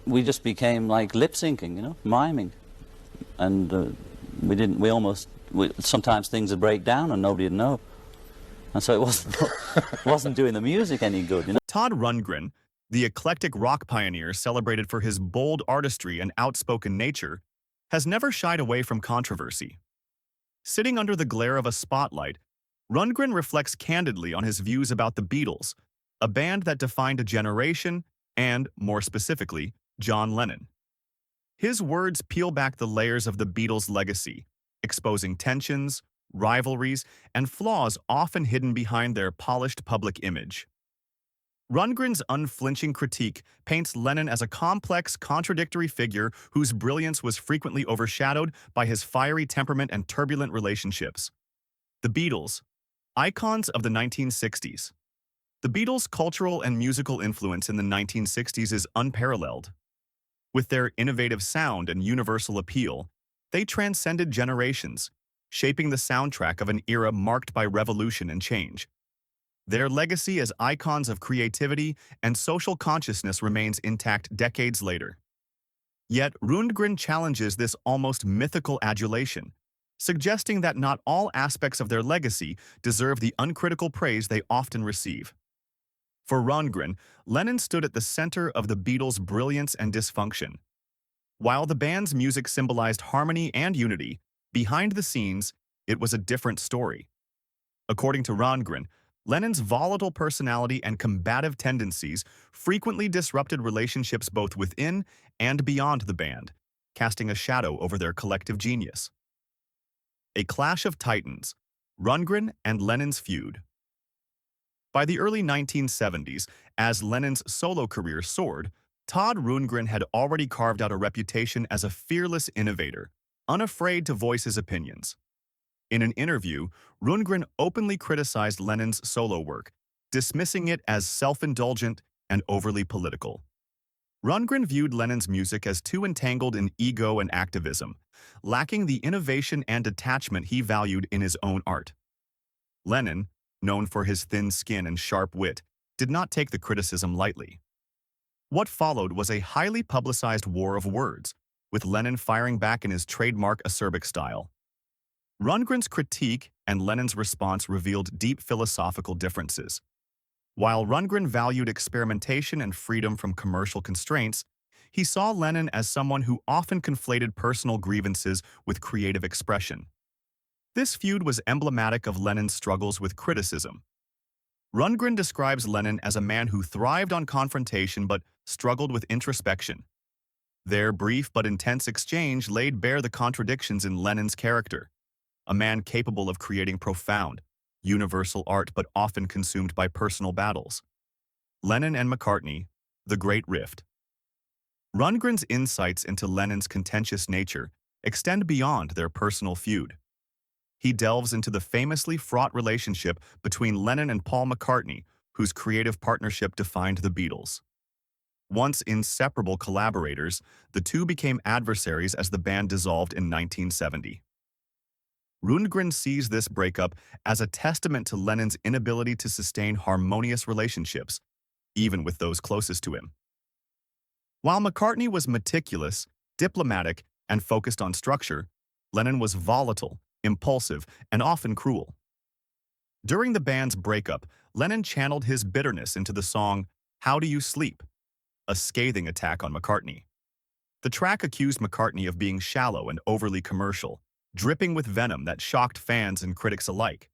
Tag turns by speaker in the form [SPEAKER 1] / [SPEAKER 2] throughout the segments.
[SPEAKER 1] we just became like lip syncing, you know, miming, and sometimes things would break down and nobody would know, and so it wasn't it wasn't doing the music any good, you know.
[SPEAKER 2] Todd Rundgren, the eclectic rock pioneer celebrated for his bold artistry and outspoken nature, has never shied away from controversy. Sitting under the glare of a spotlight, Rundgren reflects candidly on his views about the Beatles, a band that defined a generation and, more specifically, John Lennon. His words peel back the layers of the Beatles' legacy, exposing tensions, rivalries, and flaws often hidden behind their polished public image. Rundgren's unflinching critique paints Lennon as a complex, contradictory figure whose brilliance was frequently overshadowed by his fiery temperament and turbulent relationships. The Beatles, icons of the 1960s. The Beatles' cultural and musical influence in the 1960s is unparalleled. With their innovative sound and universal appeal, they transcended generations, shaping the soundtrack of an era marked by revolution and change. Their legacy as icons of creativity and social consciousness remains intact decades later. Yet Rundgren challenges this almost mythical adulation, suggesting that not all aspects of their legacy deserve the uncritical praise they often receive. For Rundgren, Lennon stood at the center of the Beatles' brilliance and dysfunction. While the band's music symbolized harmony and unity, behind the scenes, it was a different story. According to Rundgren, Lennon's volatile personality and combative tendencies frequently disrupted relationships both within and beyond the band, casting a shadow over their collective genius. A clash of titans, Rundgren and Lennon's feud. By the early 1970s, as Lennon's solo career soared, Todd Rundgren had already carved out a reputation as a fearless innovator, unafraid to voice his opinions. In an interview, Rundgren openly criticized Lennon's solo work, dismissing it as self-indulgent and overly political. Rundgren viewed Lennon's music as too entangled in ego and activism, lacking the innovation and detachment he valued in his own art. Lennon, known for his thin skin and sharp wit, did not take the criticism lightly. What followed was a highly publicized war of words, with Lennon firing back in his trademark acerbic style. Rundgren's critique and Lennon's response revealed deep philosophical differences. While Rundgren valued experimentation and freedom from commercial constraints, he saw Lennon as someone who often conflated personal grievances with creative expression. This feud was emblematic of Lennon's struggles with criticism. Rundgren describes Lennon as a man who thrived on confrontation but struggled with introspection. Their brief but intense exchange laid bare the contradictions in Lennon's character, a man capable of creating profound, universal art but often consumed by personal battles. Lennon and McCartney, The Great Rift. Rundgren's insights into Lennon's contentious nature extend beyond their personal feud. He delves into the famously fraught relationship between Lennon and Paul McCartney, whose creative partnership defined the Beatles. Once inseparable collaborators, the two became adversaries as the band dissolved in 1970. Rundgren sees this breakup as a testament to Lennon's inability to sustain harmonious relationships, even with those closest to him. While McCartney was meticulous, diplomatic, and focused on structure, Lennon was volatile, impulsive, and often cruel. During the band's breakup, Lennon channeled his bitterness into the song "How Do You Sleep?", a scathing attack on McCartney. The track accused McCartney of being shallow and overly commercial, dripping with venom that shocked fans and critics alike.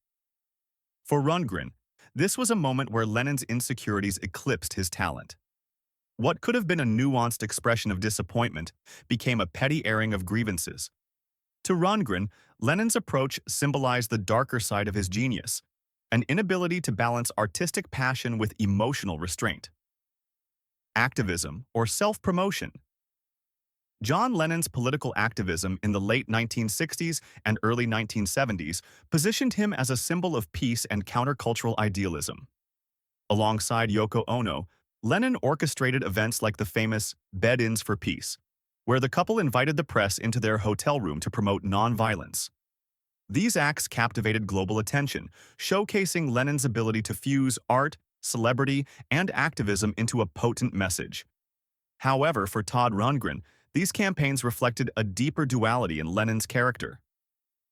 [SPEAKER 2] For Rundgren, this was a moment where Lennon's insecurities eclipsed his talent. What could have been a nuanced expression of disappointment became a petty airing of grievances. To Rundgren, Lennon's approach symbolized the darker side of his genius, an inability to balance artistic passion with emotional restraint. Activism, or self-promotion. John Lennon's political activism in the late 1960s and early 1970s positioned him as a symbol of peace and countercultural idealism. Alongside Yoko Ono, Lennon orchestrated events like the famous Bed-Ins for Peace, where the couple invited the press into their hotel room to promote nonviolence. These acts captivated global attention, showcasing Lennon's ability to fuse art, celebrity, and activism into a potent message. However, for Todd Rundgren, these campaigns reflected a deeper duality in Lennon's character.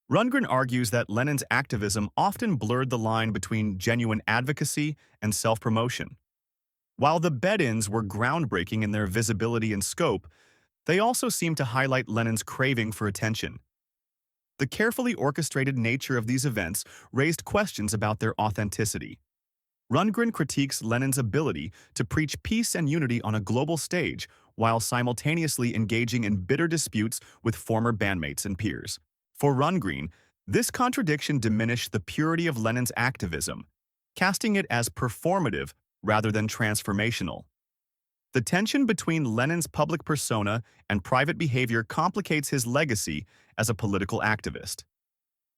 [SPEAKER 2] Rundgren argues that Lennon's activism often blurred the line between genuine advocacy and self-promotion. While the bed-ins were groundbreaking in their visibility and scope, they also seem to highlight Lennon's craving for attention. The carefully orchestrated nature of these events raised questions about their authenticity. Rundgren critiques Lennon's ability to preach peace and unity on a global stage while simultaneously engaging in bitter disputes with former bandmates and peers. For Rundgren, this contradiction diminished the purity of Lennon's activism, casting it as performative rather than transformational. The tension between Lennon's public persona and private behavior complicates his legacy as a political activist.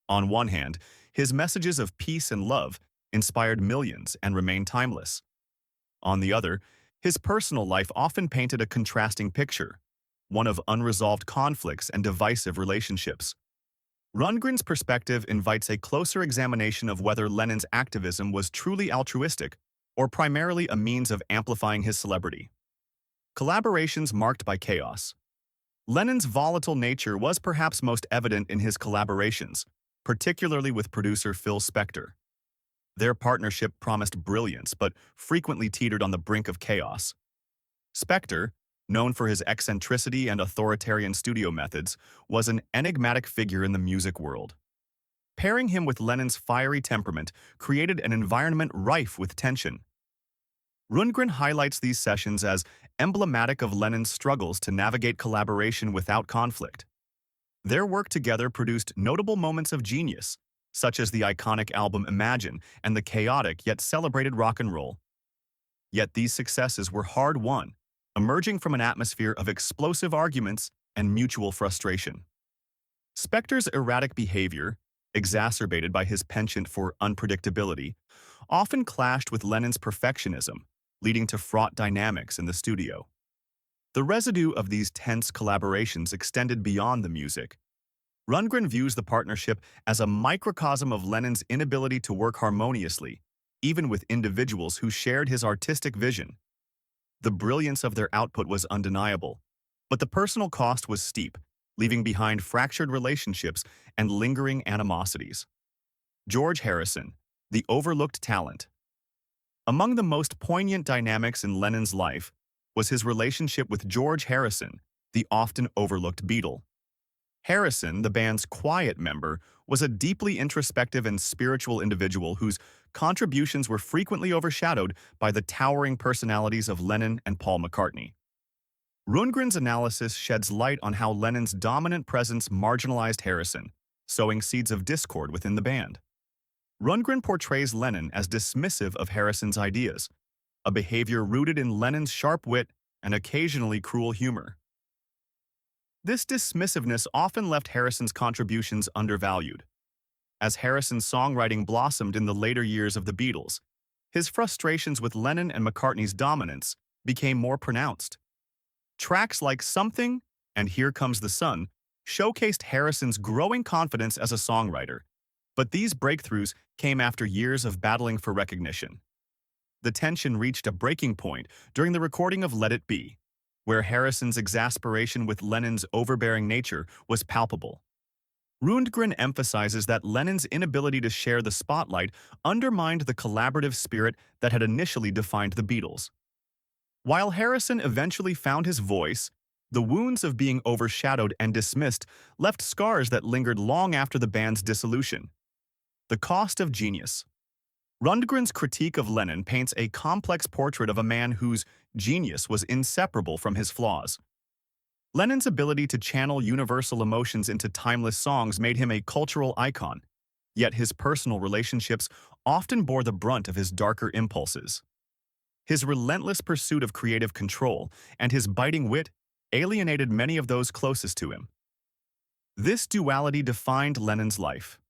[SPEAKER 2] On one hand, his messages of peace and love inspired millions and remain timeless. On the other, his personal life often painted a contrasting picture, one of unresolved conflicts and divisive relationships. Rundgren's perspective invites a closer examination of whether Lennon's activism was truly altruistic or primarily a means of amplifying his celebrity. Collaborations marked by chaos. Lennon's volatile nature was perhaps most evident in his collaborations, particularly with producer Phil Spector. Their partnership promised brilliance but frequently teetered on the brink of chaos. Spector, known for his eccentricity and authoritarian studio methods, was an enigmatic figure in the music world. Pairing him with Lennon's fiery temperament created an environment rife with tension. Rundgren highlights these sessions as emblematic of Lennon's struggles to navigate collaboration without conflict. Their work together produced notable moments of genius, such as the iconic album Imagine and the chaotic yet celebrated rock and roll. Yet these successes were hard-won, emerging from an atmosphere of explosive arguments and mutual frustration. Spector's erratic behavior, exacerbated by his penchant for unpredictability, often clashed with Lennon's perfectionism, leading to fraught dynamics in the studio. The residue of these tense collaborations extended beyond the music. Rundgren views the partnership as a microcosm of Lennon's inability to work harmoniously, even with individuals who shared his artistic vision. The brilliance of their output was undeniable, but the personal cost was steep, leaving behind fractured relationships and lingering animosities. George Harrison, the overlooked talent. Among the most poignant dynamics in Lennon's life was his relationship with George Harrison, the often overlooked Beatle. Harrison, the band's quiet member, was a deeply introspective and spiritual individual whose contributions were frequently overshadowed by the towering personalities of Lennon and Paul McCartney. Rundgren's analysis sheds light on how Lennon's dominant presence marginalized Harrison, sowing seeds of discord within the band. Rundgren portrays Lennon as dismissive of Harrison's ideas, a behavior rooted in Lennon's sharp wit and occasionally cruel humor. This dismissiveness often left Harrison's contributions undervalued. As Harrison's songwriting blossomed in the later years of the Beatles, his frustrations with Lennon and McCartney's dominance became more pronounced. Tracks like Something and Here Comes the Sun showcased Harrison's growing confidence as a songwriter, but these breakthroughs came after years of battling for recognition. The tension reached a breaking point during the recording of Let It Be, where Harrison's exasperation with Lennon's overbearing nature was palpable. Rundgren emphasizes that Lennon's inability to share the spotlight undermined the collaborative spirit that had initially defined the Beatles. While Harrison eventually found his voice, the wounds of being overshadowed and dismissed left scars that lingered long after the band's dissolution. The cost of genius. Rundgren's critique of Lennon paints a complex portrait of a man whose genius was inseparable from his flaws. Lennon's ability to channel universal emotions into timeless songs made him a cultural icon, yet his personal relationships often bore the brunt of his darker impulses. His relentless pursuit of creative control and his biting wit alienated many of those closest to him. This duality defined Lennon's life.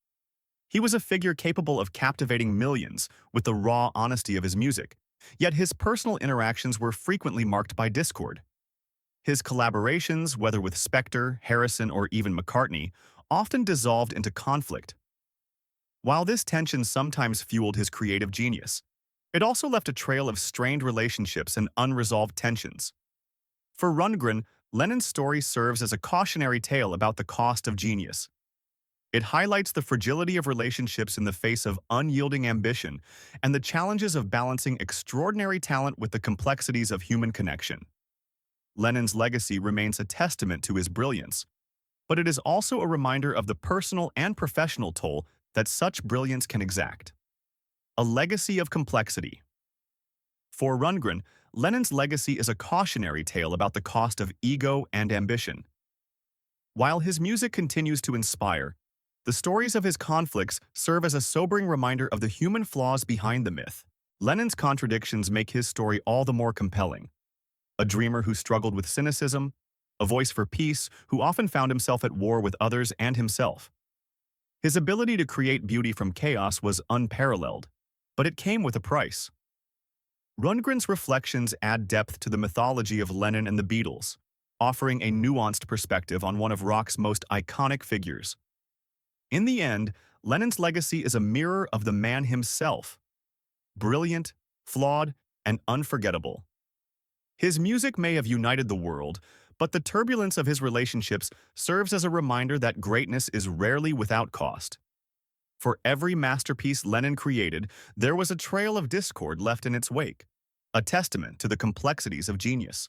[SPEAKER 2] He was a figure capable of captivating millions with the raw honesty of his music, yet his personal interactions were frequently marked by discord. His collaborations, whether with Spector, Harrison, or even McCartney, often dissolved into conflict. While this tension sometimes fueled his creative genius, it also left a trail of strained relationships and unresolved tensions. For Rundgren, Lennon's story serves as a cautionary tale about the cost of genius. It highlights the fragility of relationships in the face of unyielding ambition and the challenges of balancing extraordinary talent with the complexities of human connection. Lennon's legacy remains a testament to his brilliance, but it is also a reminder of the personal and professional toll that such brilliance can exact. A legacy of complexity. For Rundgren, Lennon's legacy is a cautionary tale about the cost of ego and ambition. While his music continues to inspire, the stories of his conflicts serve as a sobering reminder of the human flaws behind the myth. Lennon's contradictions make his story all the more compelling. A dreamer who struggled with cynicism, a voice for peace who often found himself at war with others and himself. His ability to create beauty from chaos was unparalleled, but it came with a price. Rundgren's reflections add depth to the mythology of Lennon and the Beatles, offering a nuanced perspective on one of rock's most iconic figures. In the end, Lennon's legacy is a mirror of the man himself. Brilliant, flawed, and unforgettable. His music may have united the world, but the turbulence of his relationships serves as a reminder that greatness is rarely without cost. For every masterpiece Lennon created, there was a trail of discord left in its wake, a testament to the complexities of genius.